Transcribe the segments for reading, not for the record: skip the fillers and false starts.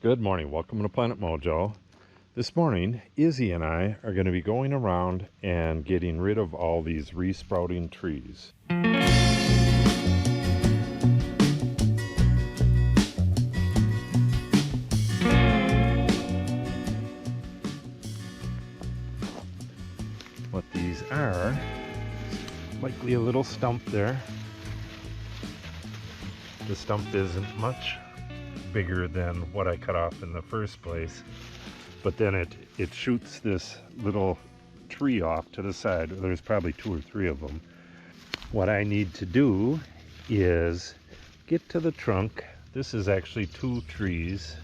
Good morning, welcome to Planet Mojo. This morning, Izzy and I are going to be going around and getting rid of all these resprouting trees. What these are, likely a little stump there. The stump isn't much bigger than what I cut off in the first place, but then it shoots this little tree off to the side. There's probably 2 or 3 of them. What I need to do is get to the trunk. This is actually 2 trees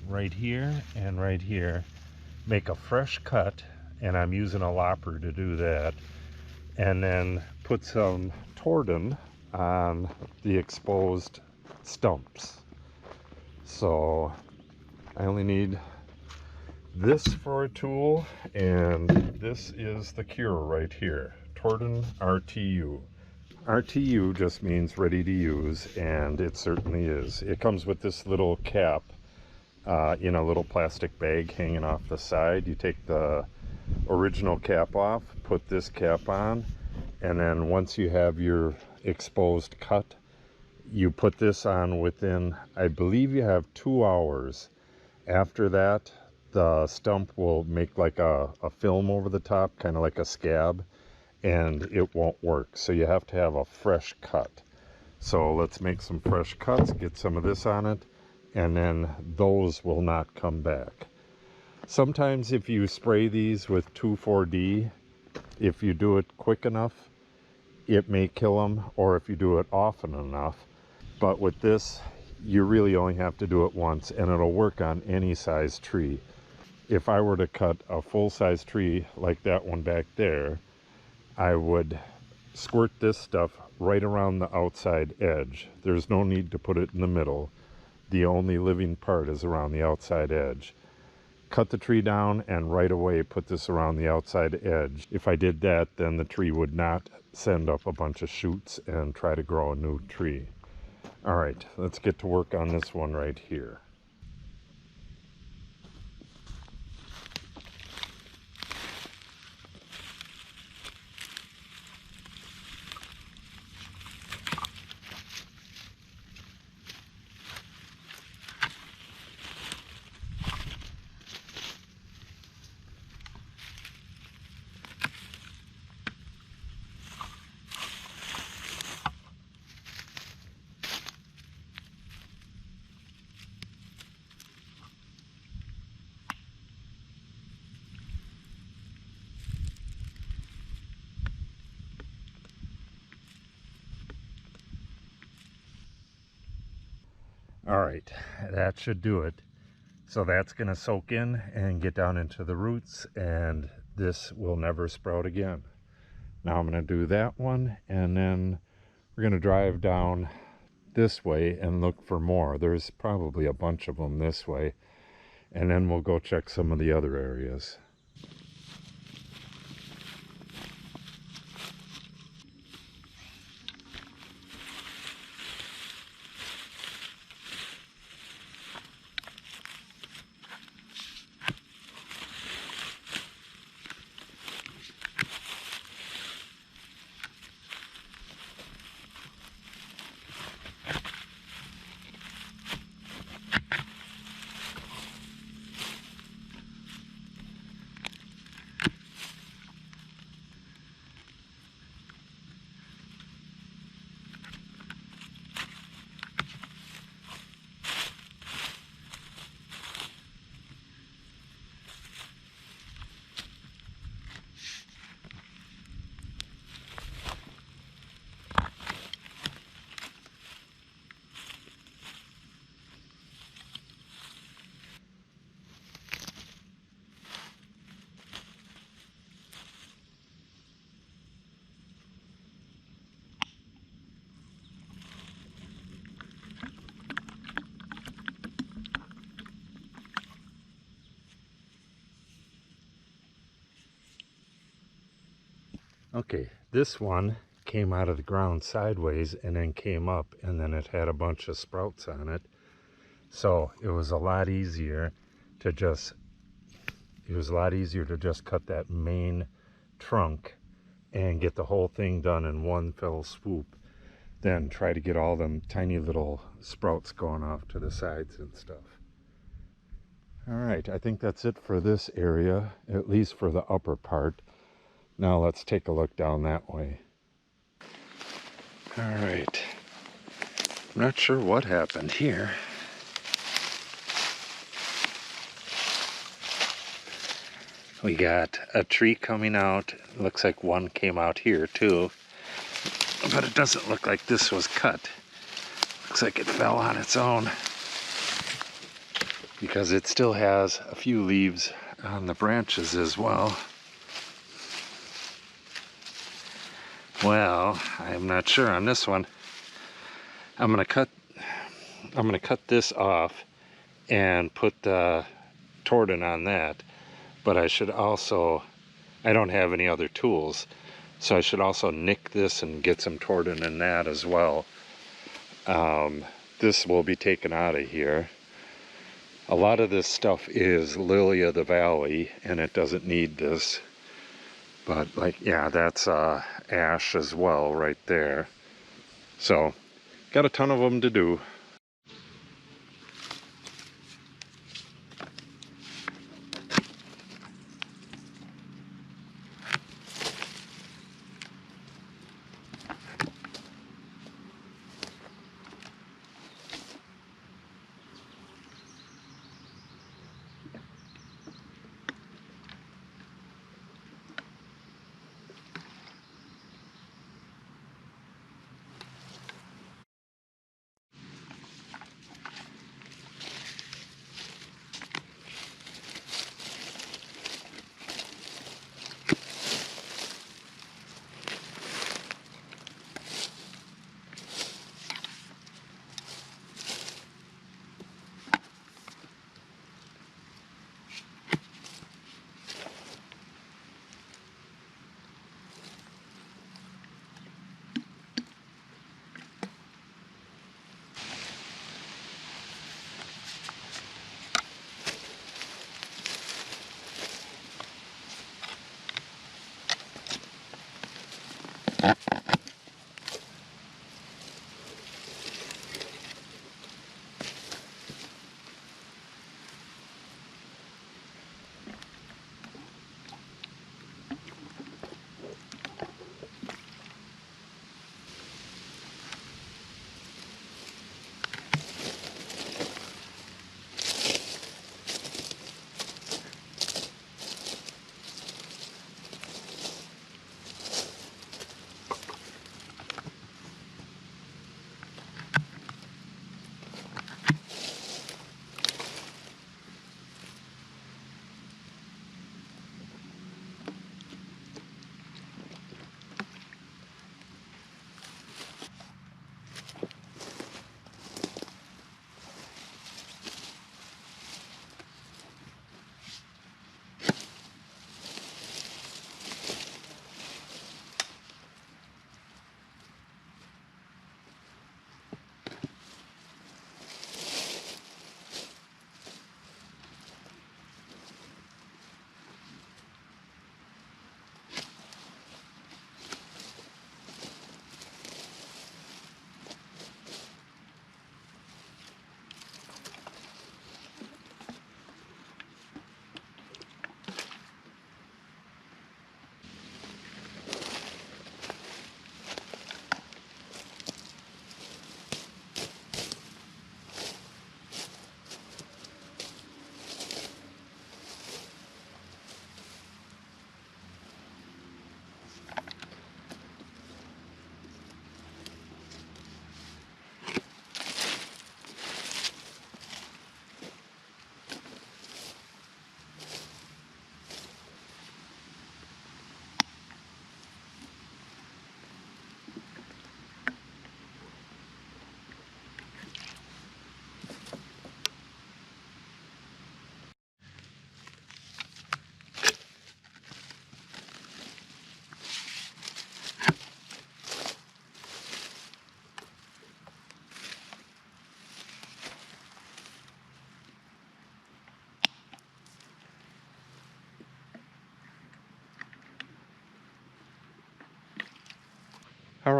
right here and right here. Make a fresh cut, and I'm using a lopper to do that, and then put some Tordon on the exposed stumps. So I only need this for a tool, and this is the cure right here, Tordon RTU. RTU just means ready to use, and it certainly is. It comes with this little cap in a little plastic bag hanging off the side. You take the original cap off, put this cap on, and then once you have your exposed cut, you put this on within, I believe you have 2 hours. After that, the stump will make like a film over the top, kind of like a scab, and it won't work. So you have to have a fresh cut. So let's make some fresh cuts, get some of this on it, and then those will not come back. Sometimes if you spray these with 2,4-D, if you do it quick enough, it may kill them, or if you do it often enough. But with this, you really only have to do it once, and it'll work on any size tree. If I were to cut a full-size tree like that one back there, I would squirt this stuff right around the outside edge. There's no need to put it in the middle. The only living part is around the outside edge. Cut the tree down and right away put this around the outside edge. If I did that, then the tree would not send up a bunch of shoots and try to grow a new tree. All right, let's get to work on this one right here. All right, that should do it. So that's going to soak in and get down into the roots, and this will never sprout again. Now I'm going to do that one, and then we're going to drive down this way and look for more. There's probably a bunch of them this way, and then we'll go check some of the other areas. Okay, this one came out of the ground sideways and then came up, and then it had a bunch of sprouts on it. So it was a lot easier to just cut that main trunk and get the whole thing done in one fell swoop than try to get all them tiny little sprouts going off to the sides and stuff. All right, I think that's it for this area, at least for the upper part. Now let's take a look down that way. All right, I'm not sure what happened here. We got a tree coming out. Looks like one came out here too, but it doesn't look like this was cut. Looks like it fell on its own because it still has a few leaves on the branches as well. Well, I'm not sure on this one. I'm gonna cut this off and put the Tordon on that, but I should also, I don't have any other tools, so I should also nick this and get some Tordon in that as well. This will be taken out of here. A lot of this stuff is lily of the valley and it doesn't need this, but like, yeah, that's ash as well right there. So got a ton of them to do.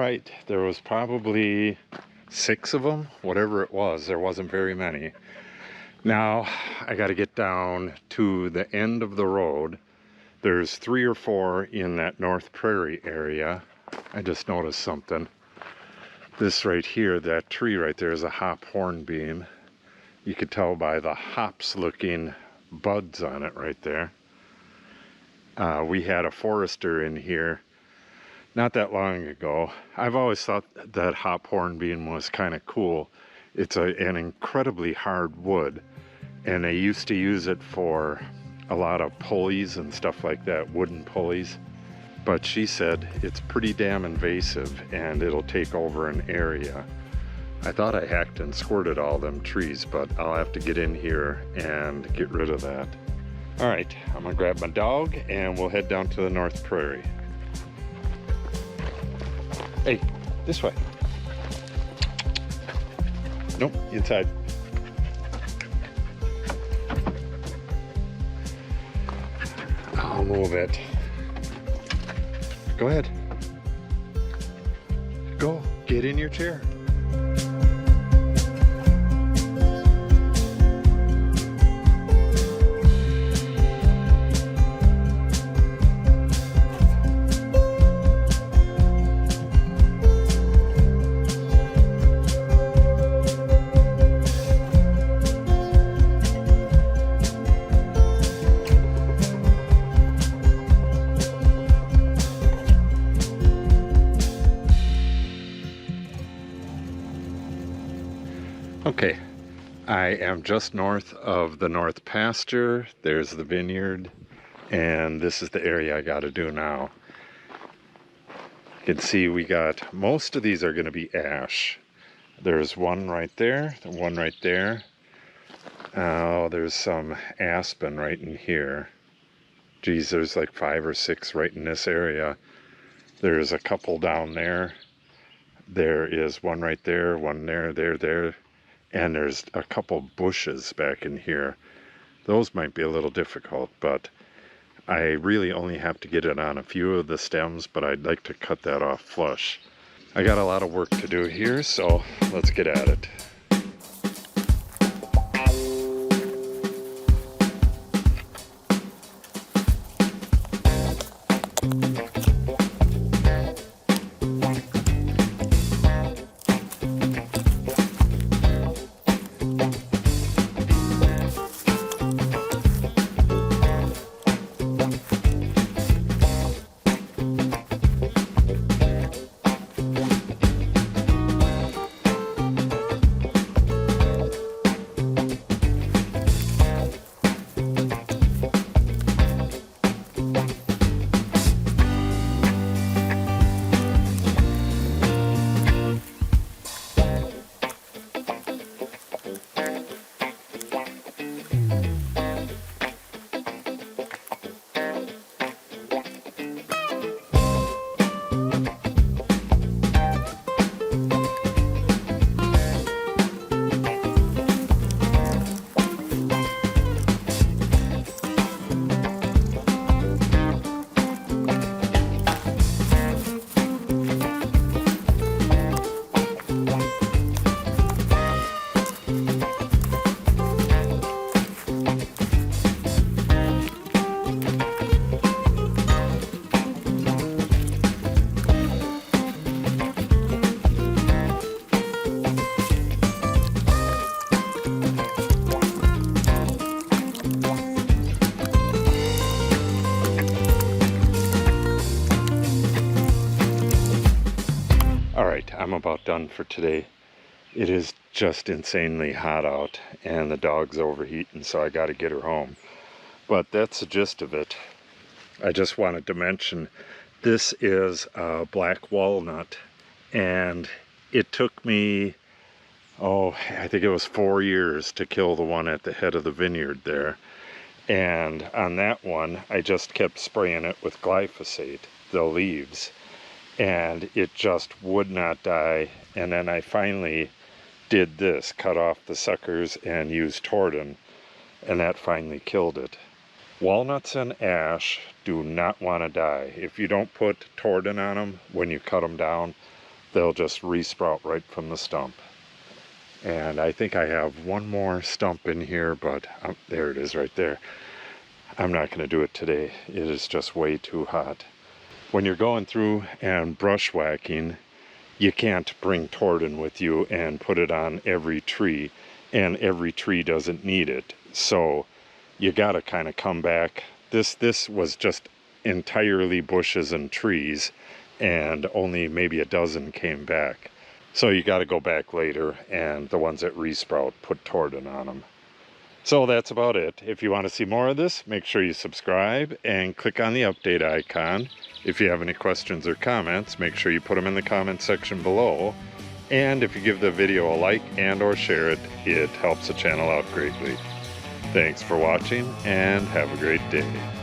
right, there was probably 6 of them, whatever it was. There wasn't very many. Now I got to get down to the end of the road. There's 3 or 4 in that North Prairie area. I just noticed something. This right here, that tree right there, is a hop hornbeam. You could tell by the hops looking buds on it right there. We had a forester in here not that long ago. I've always thought that hop hornbeam was kind of cool. It's an incredibly hard wood, and they used to use it for a lot of pulleys and stuff like that, wooden pulleys. But she said it's pretty damn invasive and it'll take over an area. I thought I hacked and squirted all them trees, but I'll have to get in here and get rid of that. All right, I'm gonna grab my dog and we'll head down to the North Prairie. Hey, this way. Nope, inside. I'll move it. Go ahead. Go, get in your chair. Okay, I am just north of the North Pasture. There's the vineyard, and this is the area I got to do now. You can see we got, most of these are going to be ash. There's one right there, one right there. Oh, there's some aspen right in here. Geez, there's like 5 or 6 right in this area. There's a couple down there. There is one right there, one there, there. And there's a couple bushes back in here. Those might be a little difficult, but I really only have to get it on a few of the stems, but I'd like to cut that off flush. I got a lot of work to do here, so let's get at it. I'm about done for today. It is just insanely hot out and the dog's overheating, so I got to get her home. But that's the gist of it. I just wanted to mention this is a black walnut, and it took me, I think it was 4 years to kill the one at the head of the vineyard there. And on that one, I just kept spraying it with glyphosate, the leaves, and it just would not die. And then I finally did this, cut off the suckers and used Tordon, and that finally killed it. Walnuts and ash do not want to die. If you don't put Tordon on them when you cut them down, they'll just resprout right from the stump. And I think I have one more stump in here, but there it is right there. I'm not going to do it today. It is just way too hot. When you're going through and brush whacking, you can't bring Tordon with you and put it on every tree, and every tree doesn't need it. So you got to kind of come back. This was just entirely bushes and trees, and only maybe a dozen came back. So you got to go back later, and the ones that resprout, put Tordon on them. So that's about it. If you want to see more of this, make sure you subscribe and click on the update icon. If you have any questions or comments, make sure you put them in the comment section below. And if you give the video a like and or share it, it helps the channel out greatly. Thanks for watching and have a great day.